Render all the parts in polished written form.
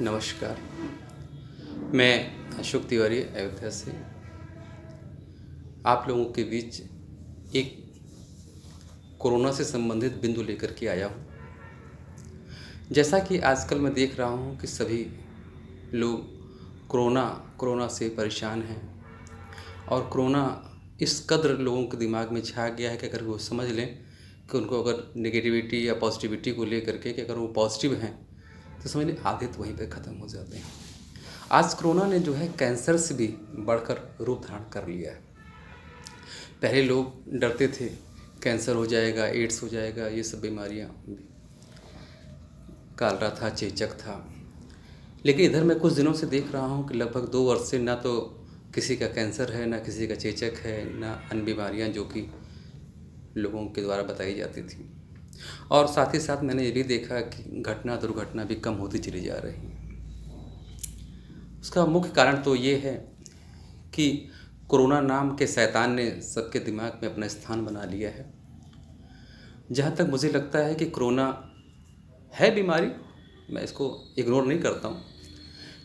नमस्कार। मैं अशोक तिवारी अयोध्या से आप लोगों के बीच एक कोरोना से संबंधित बिंदु लेकर के आया हूँ। जैसा कि आजकल मैं देख रहा हूँ कि सभी लोग कोरोना से परेशान हैं और कोरोना इस कदर लोगों के दिमाग में छा गया है कि अगर वो समझ लें कि उनको अगर नेगेटिविटी या पॉजिटिविटी को लेकर के कि अगर वो पॉजिटिव हैं तो समझ लें आधे तो वहीं पे ख़त्म हो जाते हैं। आज कोरोना ने जो है कैंसर से भी बढ़कर रूप धारण कर लिया है। पहले लोग डरते थे कैंसर हो जाएगा, एड्स हो जाएगा, ये सब बीमारियाँ, कालरा था, चेचक था। लेकिन इधर मैं कुछ दिनों से देख रहा हूँ कि लगभग 2 वर्ष से ना तो किसी का कैंसर है, ना किसी का चेचक है, ना अन्य बीमारियाँ जो कि लोगों के द्वारा बताई जाती थी। और साथ ही साथ मैंने ये भी देखा कि दुर्घटना भी कम होती चली जा रही है। उसका मुख्य कारण तो ये है कि कोरोना नाम के शैतान ने सबके दिमाग में अपना स्थान बना लिया है। जहाँ तक मुझे लगता है कि कोरोना है बीमारी, मैं इसको इग्नोर नहीं करता हूँ,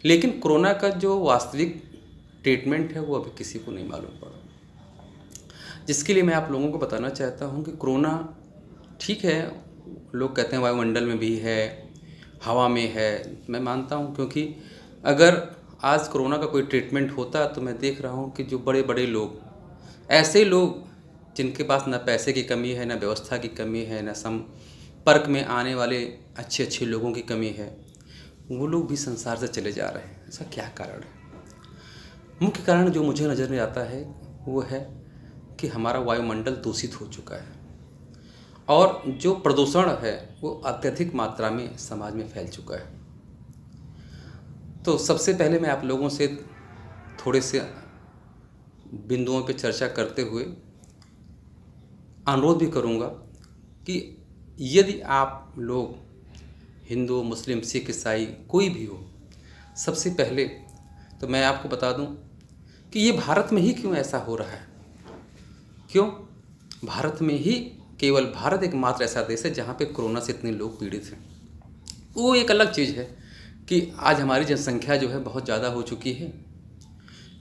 लेकिन कोरोना का जो वास्तविक ट्रीटमेंट है वो अभी किसी को नहीं मालूम पड़ा। जिसके लिए मैं आप लोगों को बताना चाहता हूँ कि कोरोना ठीक है, लोग कहते हैं वायुमंडल में भी है, हवा में है, मैं मानता हूँ, क्योंकि अगर आज कोरोना का कोई ट्रीटमेंट होता तो मैं देख रहा हूँ कि जो बड़े बड़े लोग, ऐसे लोग जिनके पास ना पैसे की कमी है, ना व्यवस्था की कमी है, ना संपर्क में आने वाले अच्छे अच्छे लोगों की कमी है, वो लोग भी संसार से चले जा रहे हैं। ऐसा क्या कारण है? मुख्य कारण जो मुझे नज़र में आता है वो है कि हमारा वायुमंडल दूषित हो चुका है और जो प्रदूषण है वो अत्यधिक मात्रा में समाज में फैल चुका है। तो सबसे पहले मैं आप लोगों से थोड़े से बिंदुओं पे चर्चा करते हुए अनुरोध भी करूंगा कि यदि आप लोग हिंदू, मुस्लिम, सिख, ईसाई कोई भी हो, सबसे पहले तो मैं आपको बता दूं कि ये भारत में ही क्यों ऐसा हो रहा है। क्यों भारत में ही? केवल भारत एकमात्र ऐसा देश है जहाँ पे कोरोना से इतने लोग पीड़ित हैं। वो एक अलग चीज़ है कि आज हमारी जनसंख्या जो है बहुत ज़्यादा हो चुकी है।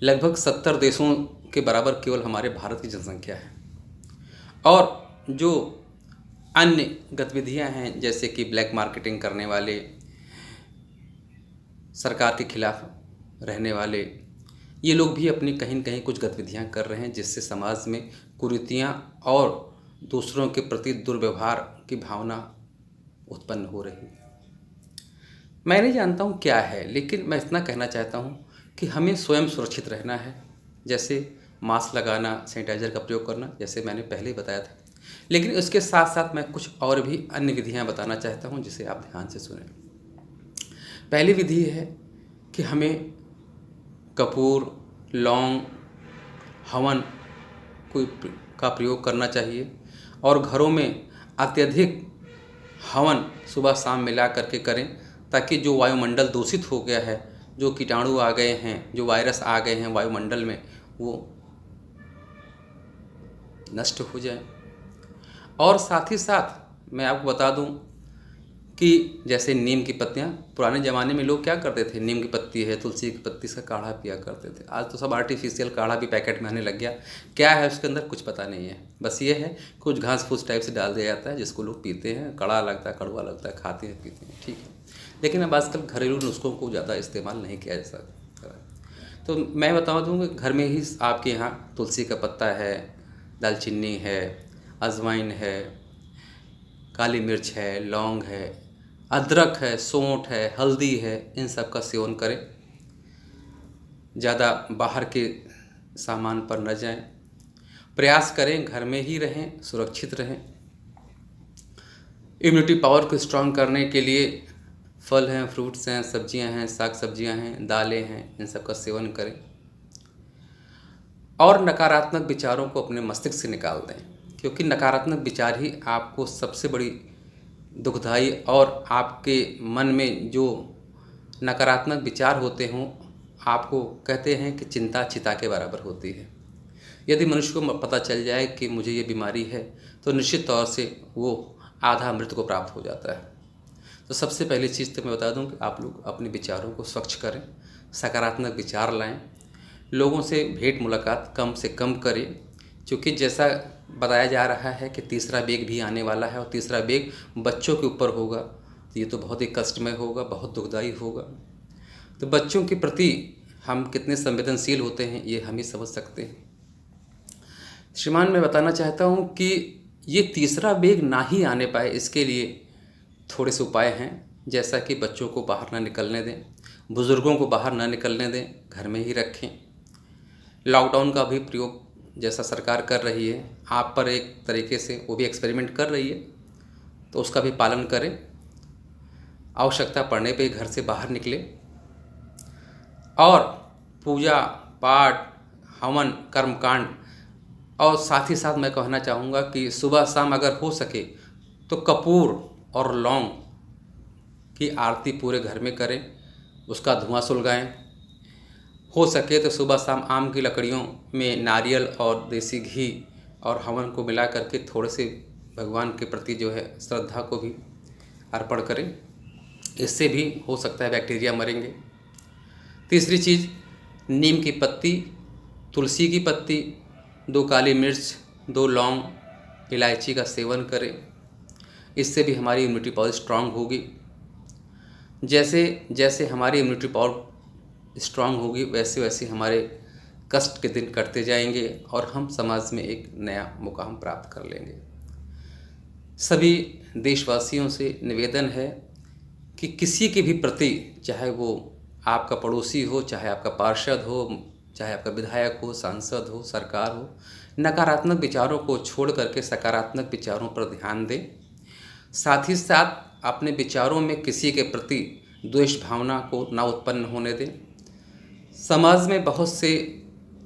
लगभग 70 देशों के बराबर केवल हमारे भारत की जनसंख्या है। और जो अन्य गतिविधियां हैं, जैसे कि ब्लैक मार्केटिंग करने वाले, सरकार के खिलाफ रहने वाले, ये लोग भी अपनी कहीं न कहीं कुछ गतिविधियां कर रहे हैं, जिससे समाज में कुरीतियां और दूसरों के प्रति दुर्व्यवहार की भावना उत्पन्न हो रही है। मैं नहीं जानता हूँ क्या है, लेकिन मैं इतना कहना चाहता हूँ कि हमें स्वयं सुरक्षित रहना है। जैसे मास्क लगाना, सैनिटाइज़र का प्रयोग करना, जैसे मैंने पहले ही बताया था। लेकिन उसके साथ साथ मैं कुछ और भी अन्य विधियाँ बताना चाहता हूँ, जिसे आप ध्यान से सुनें। पहली विधि है कि हमें कपूर, लौंग, हवन का प्रयोग करना चाहिए और घरों में अत्यधिक हवन सुबह शाम मिला करके करें, ताकि जो वायुमंडल दूषित हो गया है, जो कीटाणु आ गए हैं, जो वायरस आ गए हैं वायुमंडल में, वो नष्ट हो जाए। और साथ ही साथ मैं आपको बता दूं कि जैसे नीम की पत्तियां, पुराने ज़माने में लोग क्या करते थे, नीम की पत्ती है, तुलसी की पत्ती से काढ़ा पिया करते थे। आज तो सब आर्टिफिशियल काढ़ा भी पैकेट में आने लग गया। क्या है उसके अंदर कुछ पता नहीं है, बस ये है कुछ घास फूस टाइप से डाल दिया जाता है, जिसको लोग पीते हैं, कड़वा लगता है, खाते हैं, पीते हैं, ठीक है। लेकिन अब आजकल घरेलू नुस्खों को ज़्यादा इस्तेमाल नहीं किया जा सकता। तो मैं बता दूँ कि घर में ही आपके यहाँ तुलसी का पत्ता है, दालचीनी है, अजवाइन है, काली मिर्च है, लौंग है, अदरक है, सौंठ है, हल्दी है, इन सब का सेवन करें। ज़्यादा बाहर के सामान पर न जाएं। प्रयास करें घर में ही रहें, सुरक्षित रहें। इम्यूनिटी पावर को स्ट्रॉन्ग करने के लिए फल हैं, फ्रूट्स हैं, सब्जियां हैं, साग सब्जियां हैं, दालें हैं, इन सब का सेवन करें और नकारात्मक विचारों को अपने मस्तिष्क से निकाल दें, क्योंकि नकारात्मक विचार ही आपको सबसे बड़ी दुखदाई, और आपके मन में जो नकारात्मक विचार होते हों, आपको कहते हैं कि चिंता चिता के बराबर होती है। यदि मनुष्य को पता चल जाए कि मुझे ये बीमारी है, तो निश्चित तौर से वो आधा मृत्यु को प्राप्त हो जाता है। तो सबसे पहली चीज़ तो मैं बता दूं कि आप लोग अपने विचारों को स्वच्छ करें, सकारात्मक विचार लाएं, लोगों से भेंट मुलाकात कम से कम करें, क्योंकि जैसा बताया जा रहा है कि तीसरा वेग भी आने वाला है और तीसरा वेग बच्चों के ऊपर होगा। तो ये तो बहुत ही कष्टमय होगा, बहुत दुखदायी होगा। तो बच्चों के प्रति हम कितने संवेदनशील होते हैं ये हम ही समझ सकते हैं। श्रीमान, मैं बताना चाहता हूँ कि ये तीसरा वेग ना ही आने पाए, इसके लिए थोड़े से उपाय हैं। जैसा कि बच्चों को बाहर ना निकलने दें, बुज़ुर्गों को बाहर ना निकलने दें, घर में ही रखें। लॉकडाउन का भी प्रयोग जैसा सरकार कर रही है, आप पर एक तरीके से वो भी एक्सपेरिमेंट कर रही है, तो उसका भी पालन करें। आवश्यकता पड़ने पे घर से बाहर निकलें और पूजा पाठ, हवन, कर्मकांड, और साथ ही साथ मैं कहना चाहूँगा कि सुबह शाम अगर हो सके तो कपूर और लौंग की आरती पूरे घर में करें, उसका धुआं सुलगाएं। हो सके तो सुबह शाम आम की लकड़ियों में नारियल और देसी घी और हवन को मिला करके थोड़े से भगवान के प्रति जो है श्रद्धा को भी अर्पण करें। इससे भी हो सकता है बैक्टीरिया मरेंगे। तीसरी चीज़, नीम की पत्ती, तुलसी की पत्ती, 2 काली मिर्च, 2 लौंग, इलायची का सेवन करें। इससे भी हमारी इम्यूनिटी पावर स्ट्रांग होगी। जैसे जैसे हमारी इम्यूनिटी पावर स्ट्रांग होगी वैसे वैसे हमारे कष्ट के दिन कटते जाएंगे और हम समाज में एक नया मुकाम प्राप्त कर लेंगे। सभी देशवासियों से निवेदन है कि किसी के भी प्रति, चाहे वो आपका पड़ोसी हो, चाहे आपका पार्षद हो, चाहे आपका विधायक हो, सांसद हो, सरकार हो, नकारात्मक विचारों को छोड़ करके सकारात्मक विचारों पर ध्यान दें। साथ ही साथ अपने विचारों में किसी के प्रति द्वेष भावना को ना उत्पन्न होने दें। समाज में बहुत से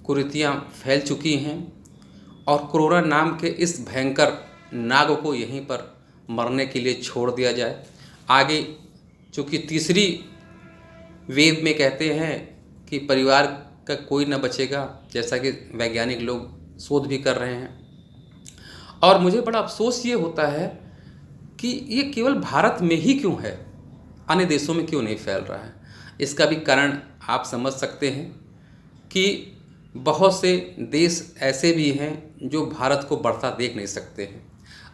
कुरीतियाँ फैल चुकी हैं और कोरोना नाम के इस भयंकर नाग को यहीं पर मरने के लिए छोड़ दिया जाए। आगे चूँकि तीसरी वेव में कहते हैं कि परिवार का कोई न बचेगा, जैसा कि वैज्ञानिक लोग शोध भी कर रहे हैं। और मुझे बड़ा अफसोस ये होता है कि ये केवल भारत में ही क्यों है, अन्य देशों में क्यों नहीं फैल रहा है। इसका भी कारण आप समझ सकते हैं कि बहुत से देश ऐसे भी हैं जो भारत को बढ़ता देख नहीं सकते हैं।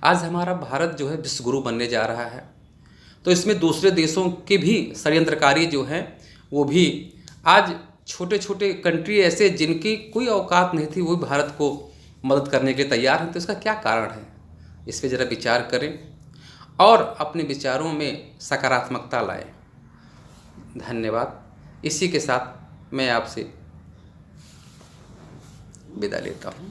आज हमारा भारत जो है विश्वगुरु बनने जा रहा है, तो इसमें दूसरे देशों के भी षड्यंत्रकारी जो हैं वो भी आज छोटे छोटे कंट्री ऐसे जिनकी कोई औकात नहीं थी वो भी भारत को मदद करने के लिए तैयार हैं। तो इसका क्या कारण है, इस पर ज़रा विचार करें और अपने विचारों में सकारात्मकता लाएं। धन्यवाद। इसी के साथ मैं आपसे विदा लेता हूँ।